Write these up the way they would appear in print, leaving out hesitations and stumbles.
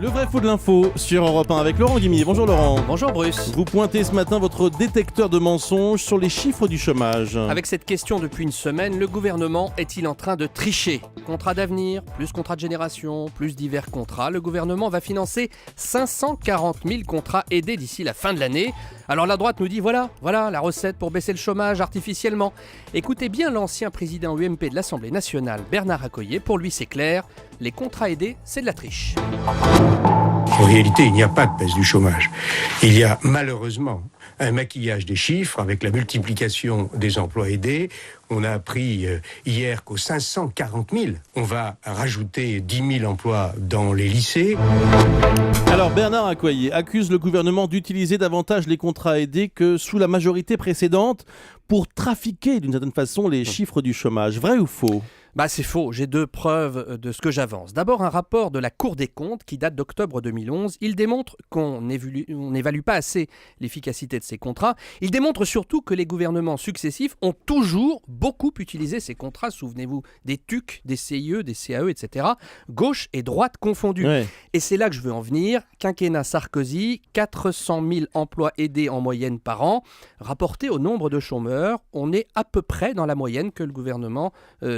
Le vrai faux de l'info sur Europe 1 avec Laurent Guimier. Bonjour Laurent. Bonjour Bruce. Vous pointez ce matin votre détecteur de mensonges sur les chiffres du chômage. Avec cette question depuis une semaine, le gouvernement est-il en train de tricher ? Contrat d'avenir, plus contrat de génération, plus divers contrats. Le gouvernement va financer 540 000 contrats aidés d'ici la fin de l'année. Alors la droite nous dit voilà la recette pour baisser le chômage artificiellement. Écoutez bien l'ancien président UMP de l'Assemblée nationale, Bernard Accoyer. Pour lui c'est clair, les contrats aidés c'est de la triche. En réalité, il n'y a pas de baisse du chômage. Il y a malheureusement un maquillage des chiffres avec la multiplication des emplois aidés. On a appris hier qu'aux 540 000, on va rajouter 10 000 emplois dans les lycées. Alors Bernard Accoyer accuse le gouvernement d'utiliser davantage les contrats aidés que sous la majorité précédente pour trafiquer d'une certaine façon les chiffres du chômage. Vrai ou faux ? C'est faux, j'ai deux preuves de ce que j'avance. D'abord, un rapport de la Cour des comptes qui date d'octobre 2011. Il démontre qu'on n'évalue pas assez l'efficacité de ces contrats. Il démontre surtout que les gouvernements successifs ont toujours beaucoup utilisé ces contrats. Souvenez-vous des TUC, des CIE, des CAE, etc. Gauche et droite confondues. Ouais. Et c'est là que je veux en venir. Quinquennat Sarkozy, 400 000 emplois aidés en moyenne par an. Rapporté au nombre de chômeurs, on est à peu près dans la moyenne que le gouvernement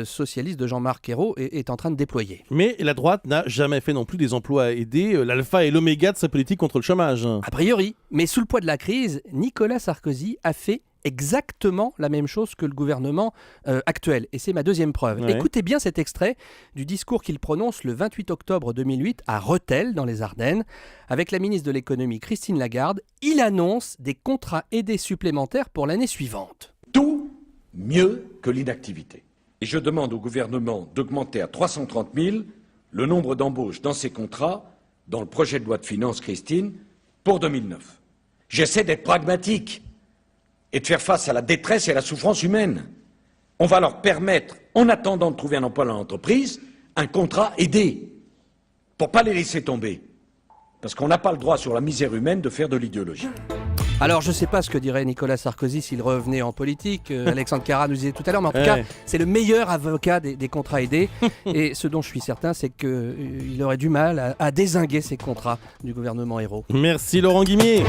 socialiste de Jean-Marc Ayrault est en train de déployer. Mais la droite n'a jamais fait non plus des emplois aidés, l'alpha et l'oméga de sa politique contre le chômage. A priori, mais sous le poids de la crise, Nicolas Sarkozy a fait exactement la même chose que le gouvernement actuel. Et c'est ma deuxième preuve. Ouais. Écoutez bien cet extrait du discours qu'il prononce le 28 octobre 2008 à Rethel, dans les Ardennes. Avec la ministre de l'économie Christine Lagarde, il annonce des contrats aidés supplémentaires pour l'année suivante. Tout mieux que l'inactivité. Et je demande au gouvernement d'augmenter à 330 000 le nombre d'embauches dans ces contrats dans le projet de loi de finances, Christine, pour 2009. J'essaie d'être pragmatique et de faire face à la détresse et à la souffrance humaine. On va leur permettre, en attendant de trouver un emploi dans l'entreprise, un contrat aidé, pour ne pas les laisser tomber. Parce qu'on n'a pas le droit, sur la misère humaine, de faire de l'idéologie. Alors, je ne sais pas ce que dirait Nicolas Sarkozy s'il revenait en politique. Alexandre Carra nous disait tout à l'heure, mais en tout cas, c'est le meilleur avocat des contrats aidés. Et ce dont je suis certain, c'est qu'il aurait du mal à dézinguer ces contrats du gouvernement Ayrault. Merci Laurent Guimier.